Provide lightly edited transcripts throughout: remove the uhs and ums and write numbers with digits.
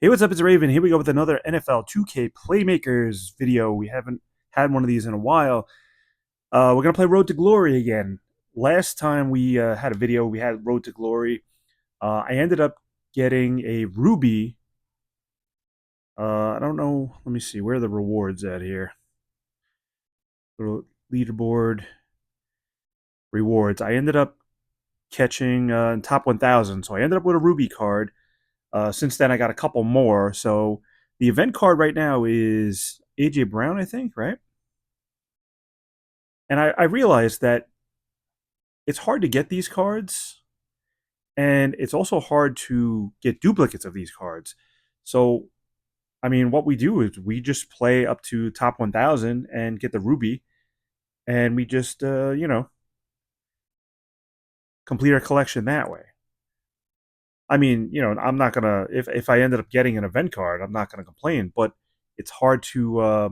Hey, what's up? It's Raven. Here we go with another NFL 2K Playmakers video. We haven't had one of these in a while. We're gonna play Road to Glory again. Last time we had a video, we had Road to Glory. I ended up getting a ruby. I don't know. Let me see. Where are the rewards at here? Little leaderboard rewards. I ended up catching top 1,000, so I ended up with a ruby card. Since then, I got a couple more. So the event card right now is AJ Brown, I think, right? And I realized that it's hard to get these cards, and it's also hard to get duplicates of these cards. So, I mean, what we do is we just play up to top 1,000 and get the ruby, and we just, complete our collection that way. I mean, I'm not gonna if I ended up getting an event card, I'm not gonna complain. But it's hard to, I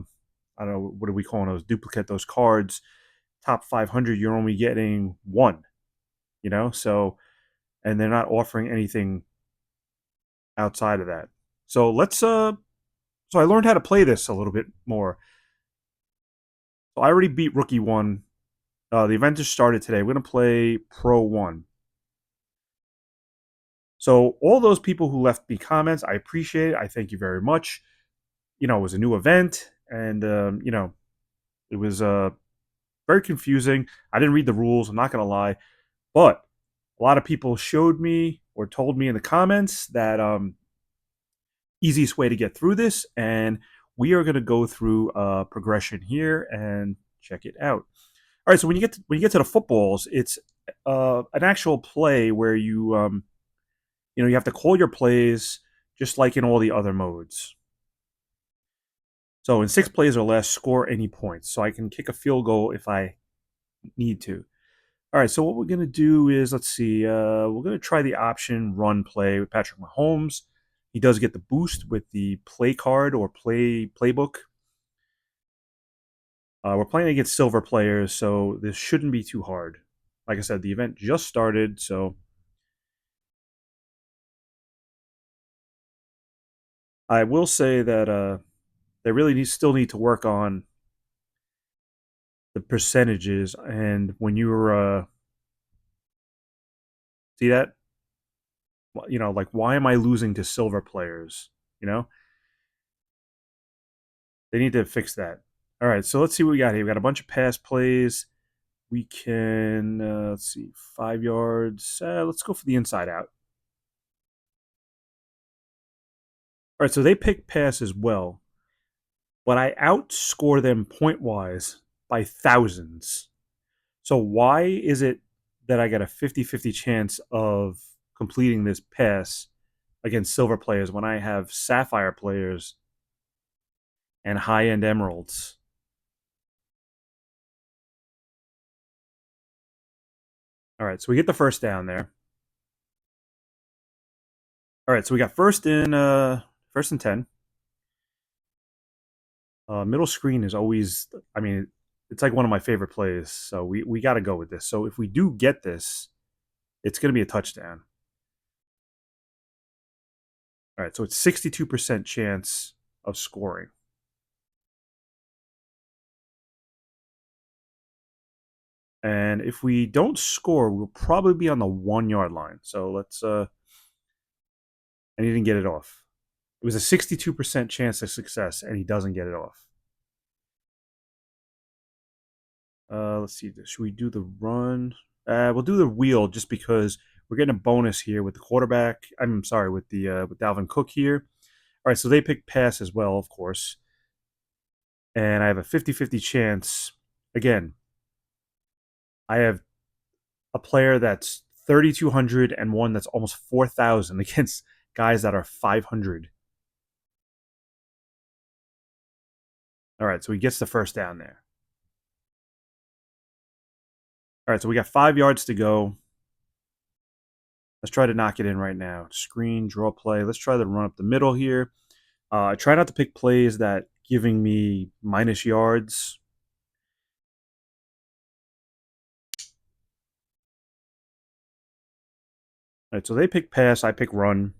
don't know, what are we calling those? Duplicate those cards. Top 500, you're only getting one. So and they're not offering anything outside of that. So so I learned how to play this a little bit more. So I already beat Rookie 1. The event just started today. We're going to play Pro 1. So all those people who left me comments, I appreciate it. I thank you very much. It was a new event, and it was very confusing. I didn't read the rules, I'm not going to lie. But a lot of people showed me or told me in the comments that easiest way to get through this, and we are going to go through a progression here and check it out. All right, so when you get to the footballs, it's an actual play where you have to call your plays just like in all the other modes. So in 6 plays or less, score any points. So I can kick a field goal if I need to. All right, so what we're gonna do is let's see. We're gonna try the option run play with Patrick Mahomes. He does get the boost with the play card or playbook. We're playing against silver players, so this shouldn't be too hard. Like I said, the event just started, so I will say that they really still need to work on the percentages. And when you're see that, like why am I losing to silver players? You know, they need to fix that. All right, so let's see what we got here. We got a bunch of pass plays. We can let's see, 5 yards. Let's go for the inside out. All right, so they pick pass as well, but I outscore them point wise by thousands. So why is it that I got a 50-50 chance of completing this pass against silver players when I have sapphire players and high end emeralds? All right, so we get the first down there. All right, so we got first and 10. Middle screen is always, I mean, it's like one of my favorite plays. So we got to go with this. So if we do get this, it's going to be a touchdown. All right, so it's 62% chance of scoring. And if we don't score, we'll probably be on the 1 yard line. So let's and he didn't get it off. It was a 62% chance of success, and he doesn't get it off. Let's see. Should we do the run? We'll do the wheel just because we're getting a bonus here with the quarterback. I'm sorry, with Dalvin Cook here. All right, so they pick pass as well, of course. And I have a 50-50 chance. Again, I have a player that's 3,200 and one that's almost 4,000 against guys that are 500. All right, so he gets the first down there. All right, so we got 5 yards to go. Let's try to knock it in right now. Screen, draw play. Let's try to run up the middle here. I try not to pick plays that giving me minus yards. All right, so they pick pass, I pick run.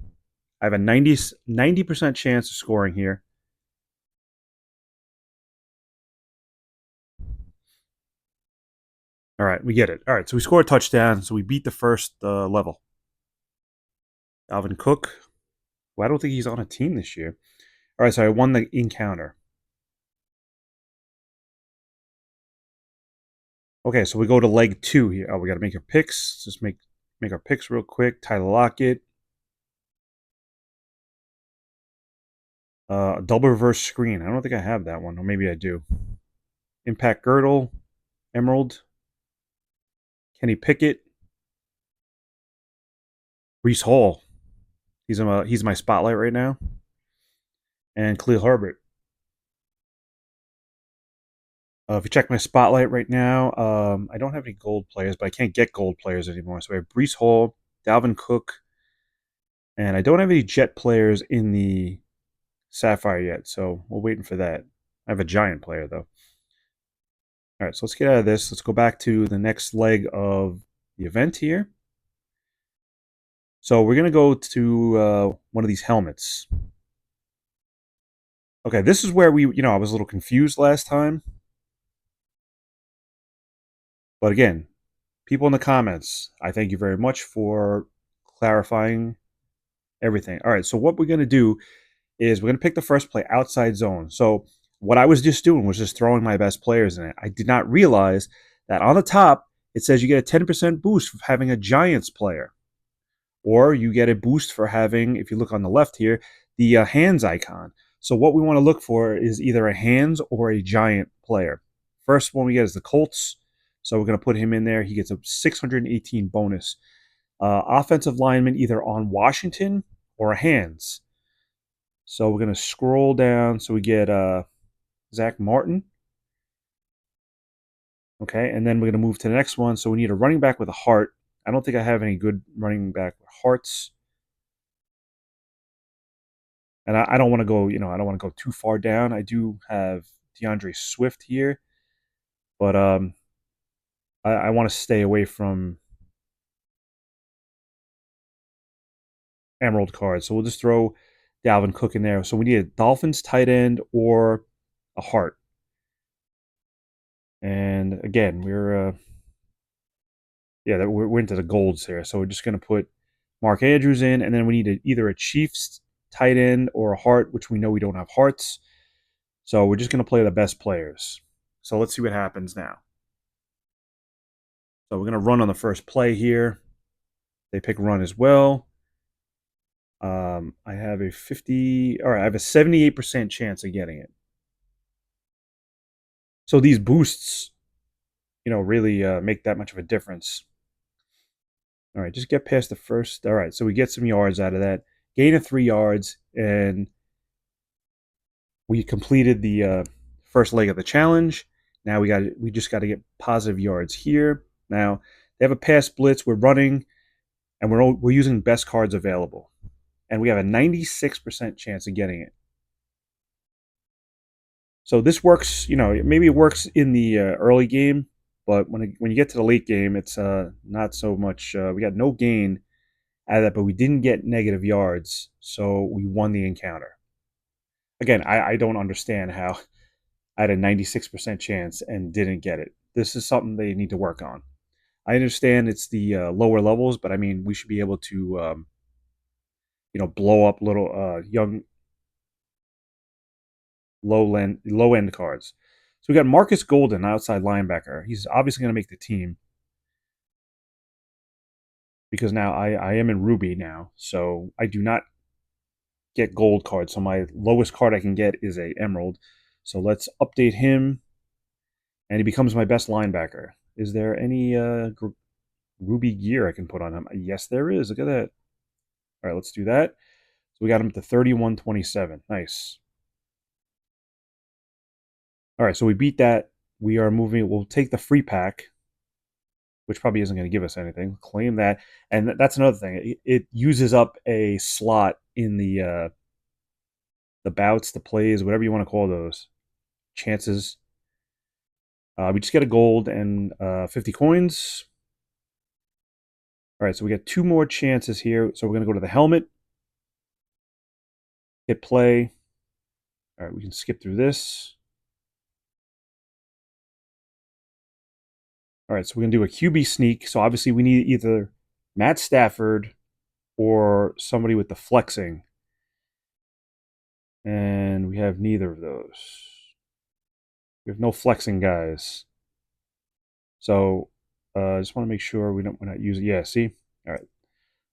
I have a 90% chance of scoring here. All right, we get it. All right, so we score a touchdown, so we beat the first level. Alvin Cook. Well, I don't think he's on a team this year. All right, so I won the encounter. Okay, so we go to leg 2 here. Oh, we got to make our picks. Just make our picks real quick. Tyler Lockett. Double reverse screen. I don't think I have that one, or maybe I do. Impact girdle. Emerald. Kenny Pickett. Reese Hall. He's my spotlight right now. And Khalil Herbert. If you check my spotlight right now, I don't have any gold players, but I can't get gold players anymore. So I have Brees Hall, Dalvin Cook, and I don't have any Jet players in the Sapphire yet. So we're waiting for that. I have a Giant player though. All right, so let's get out of this. Let's go back to the next leg of the event here. So we're gonna go to one of these helmets. Okay, this is where I was a little confused last time. But again, people in the comments, I thank you very much for clarifying everything. All right, so what we're going to do is we're going to pick the first play outside zone. So what I was just doing was just throwing my best players in it. I did not realize that on the top, it says you get a 10% boost for having a Giants player. Or you get a boost for having, if you look on the left here, the hands icon. So what we want to look for is either a hands or a Giant player. First one we get is the Colts. So we're going to put him in there. He gets a 618 bonus. Offensive lineman either on Washington or a hands. So we're going to scroll down. So we get Zach Martin. Okay, and then we're going to move to the next one. So we need a running back with a heart. I don't think I have any good running back with hearts. And I don't want to go, I don't want to go too far down. I do have DeAndre Swift here, but I want to stay away from Emerald cards. So we'll just throw Dalvin Cook in there. So we need a Dolphins tight end or a heart. And again, we're into the golds here. So we're just going to put Mark Andrews in, and then we need either a Chiefs tight end or a heart, which we know we don't have hearts. So we're just going to play the best players. So let's see what happens now. So we're going to run on the first play here. They pick run as well. I have a 78% chance of getting it. So these boosts, really make that much of a difference. All right, just get past the first. All right, so we get some yards out of that. Gain of 3 yards, and we completed the first leg of the challenge. Now we just got to get positive yards here. Now they have a pass blitz. We're running, and we're using best cards available, and we have a 96% chance of getting it. So this works. Maybe it works in the early game, but when you get to the late game, it's not so much. We got no gain out of that, but we didn't get negative yards, so we won the encounter. Again, I don't understand how I had a 96% chance and didn't get it. This is something they need to work on. I understand it's the lower levels, but I mean, we should be able to, blow up little young low end cards. So we got Marcus Golden, outside linebacker. He's obviously going to make the team because now I am in Ruby now, so I do not get gold cards. So my lowest card I can get is a Emerald. So let's update him, and he becomes my best linebacker. Is there any Ruby gear I can put on him? Yes, there is. Look at that. All right, let's do that. So we got him to 3127. Nice. All right, so we beat that. We are moving. We'll take the free pack, which probably isn't going to give us anything. Claim that. And that's another thing. It uses up a slot in the bouts, the plays, whatever you want to call those. Chances. We just get a gold and 50 coins. All right, so we got 2 more chances here. So we're going to go to the helmet. Hit play. All right, we can skip through this. All right, so we're going to do a QB sneak. So obviously we need either Matt Stafford or somebody with the flexing. And we have neither of those. We have no flexing guys. So I just want to make sure we're not using. Yeah, see? All right.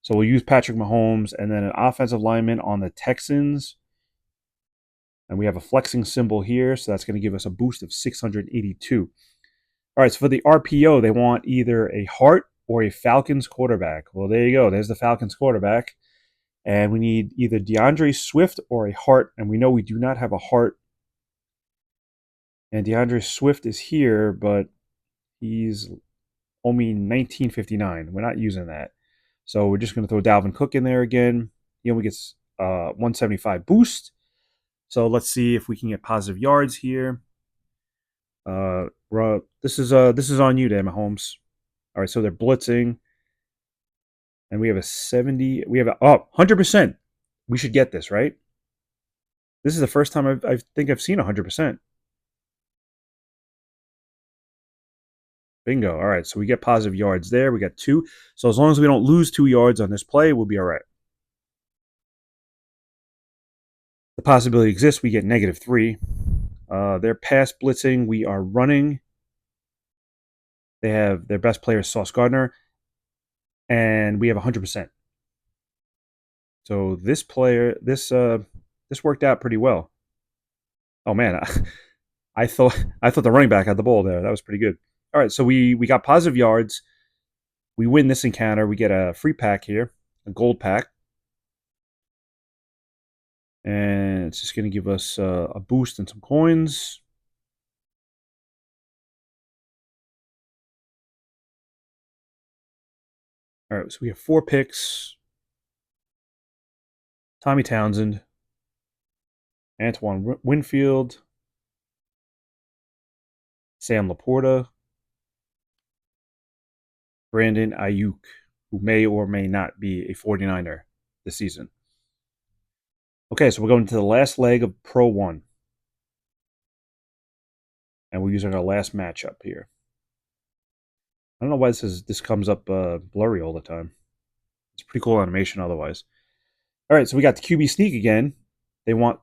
So we'll use Patrick Mahomes and then an offensive lineman on the Texans. And we have a flexing symbol here. So that's going to give us a boost of 682. All right. So for the RPO, they want either a Hart or a Falcons quarterback. Well, there you go. There's the Falcons quarterback. And we need either DeAndre Swift or a Hart. And we know we do not have a Hart. And DeAndre Swift is here, but he's only 1959. We're not using that. So we're just going to throw Dalvin Cook in there again. He only gets 175 boost. So let's see if we can get positive yards here. This is on you there, Mahomes. All right, so they're blitzing, and we have a 70. We have a 100%. We should get this, right? This is the first time I think I've seen 100%. Bingo. All right, so we get positive yards there. We got 2. So as long as we don't lose 2 yards on this play, we'll be all right. The possibility exists we get -3. They're pass blitzing. We are running. They have their best player, Sauce Gardner, and we have 100%. So this worked out pretty well. Oh man, I thought the running back had the ball there. That was pretty good. All right, so we got positive yards. We win this encounter. We get a free pack here, a gold pack, and it's just going to give us a boost and some coins. All right, so we have 4 picks. Tommy Townsend, Antoine Winfield, Sam Laporta, Brandon Ayuk, who may or may not be a 49er this season. Okay, so we're going to the last leg of Pro 1. And we're using our last matchup here. I don't know why this comes up blurry all the time. It's pretty cool animation otherwise. All right, so we got the QB sneak again. They want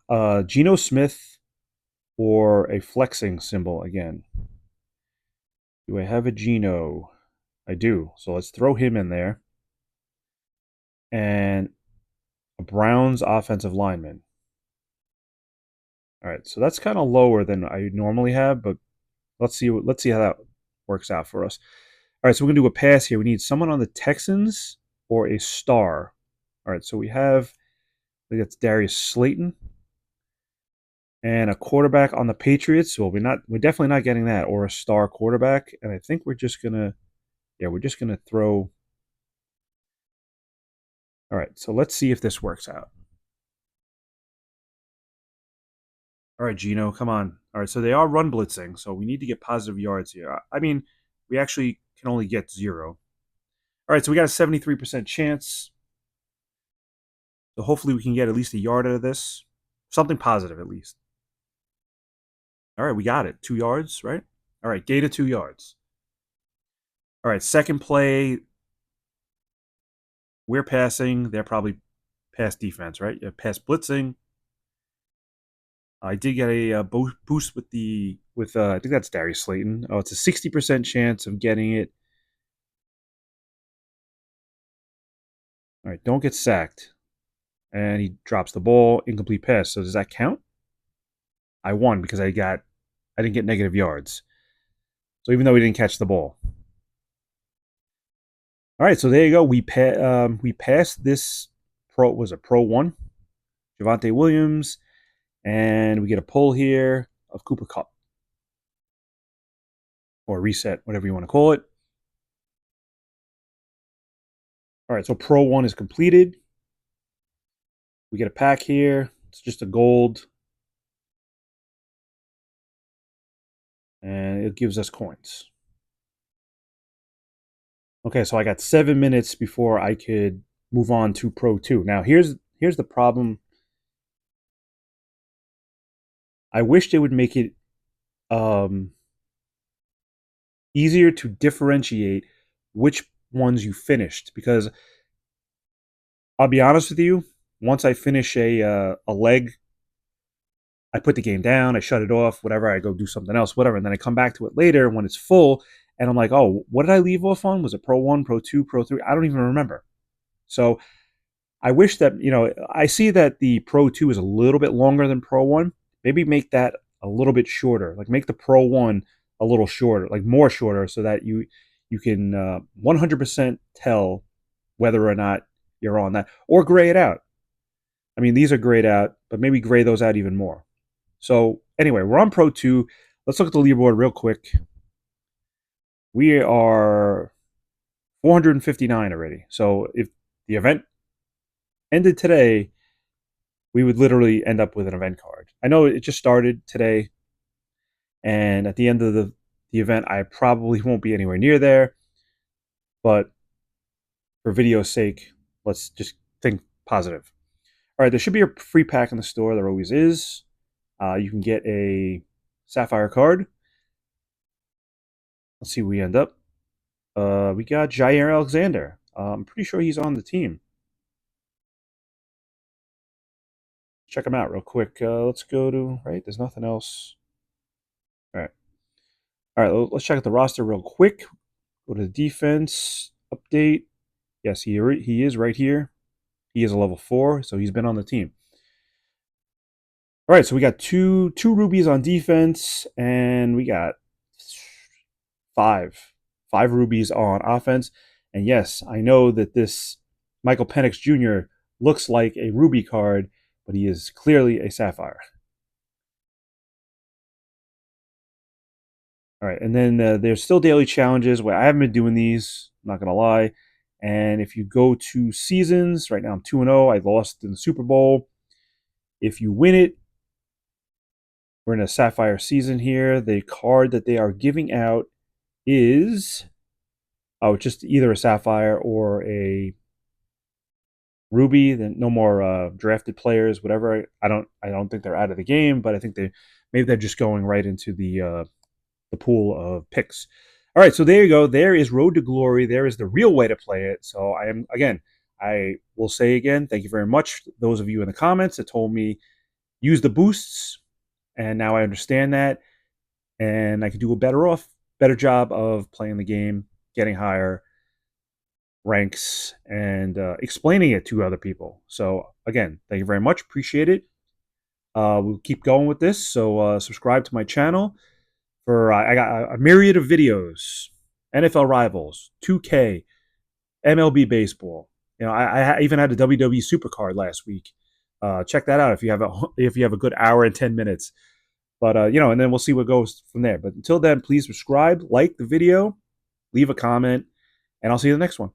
Geno Smith or a flexing symbol again. Do I have a Geno? I do. So let's throw him in there. And a Browns offensive lineman. All right, so that's kind of lower than I normally have, but let's see how that works out for us. All right, so we're gonna do a pass here. We need someone on the Texans or a star. All right, so we have, I think that's Darius Slayton, and a quarterback on the Patriots. Well, we're definitely not getting that, or a star quarterback. And I think we're just gonna throw. All right, so let's see if this works out. All right, Gino, come on. All right, so they are run blitzing, so we need to get positive yards here. I mean, we actually can only get 0. All right, so we got a 73% chance. So hopefully we can get at least a yard out of this. Something positive at least. All right, we got it. 2 yards, right? All right, gain of 2 yards. All right, second play. We're passing. They're probably pass defense, right? Yeah, pass blitzing. I did get a boost with I think that's Darius Slayton. Oh, it's a 60% chance of getting it. All right, don't get sacked. And he drops the ball, incomplete pass. So does that count? I won because I didn't get negative yards. So even though he didn't catch the ball. All right, so there you go. We passed this Pro 1, Javonte Williams, and we get a pull here of Cooper Kupp. Or reset, whatever you want to call it. All right, so Pro 1 is completed. We get a pack here. It's just a gold. And it gives us coins. Okay, so I got 7 minutes before I could move on to Pro 2. Now, here's the problem I wish they would make it um, easier to differentiate which ones you finished, because I'll be honest with you, once I finish a leg, I put the game down, I shut it off, whatever, I go do something else, whatever, and then I come back to it later when it's full, and I'm like, oh, what did I leave off on? Was it Pro 1, Pro 2, Pro 3? I don't even remember. So I wish that, I see that the Pro 2 is a little bit longer than Pro 1. Maybe make that a little bit shorter. Like make the Pro 1 a little shorter, like more shorter, so that you can 100% tell whether or not you're on that, or gray it out. I mean, these are grayed out, but maybe gray those out even more. So anyway, we're on Pro 2. Let's look at the leaderboard real quick. We are 459 already. So if the event ended today, we would literally end up with an event card. I know it just started today, and at the end of the event, I probably won't be anywhere near there. But for video's sake, let's just think positive. All right, there should be a free pack in the store. There always is. You can get a Sapphire card. Let's see where we end up. We got Jair Alexander. I'm pretty sure he's on the team. Check him out real quick. Let's go to, right, there's nothing else. All right. All right, let's check out the roster real quick. Go to the defense update. Yes, he is right here. He is a level 4, so he's been on the team. All right, so we got two rubies on defense, and we got five rubies on offense. And yes, I know that this Michael Penix Jr. looks like a ruby card, but he is clearly a sapphire. All right, and then there's still daily challenges. Where I haven't been doing these, I'm not gonna lie. And if you go to seasons, right now I'm 2-0. I lost in the Super Bowl. If you win it, we're in a sapphire season here. The card that they are giving out is just either a sapphire or a ruby. Then no more drafted players, whatever. I don't think they're out of the game, but I think maybe they're just going right into the pool of picks. All right, so there you go. There is Road to Glory. There is the real way to play it. So I will say again, thank you very much, those of you in the comments that told me use the boosts, and now I understand that, and I can do a better job of playing the game, getting higher ranks, and explaining it to other people. So again, thank you very much. Appreciate it. We'll keep going with this. So subscribe to my channel. I got a myriad of videos: NFL Rivals, 2K, MLB baseball. I even had a WWE Supercard last week. Check that out if you have a good hour and 10 minutes. But and then we'll see what goes from there. But until then, please subscribe, like the video, leave a comment, and I'll see you in the next one.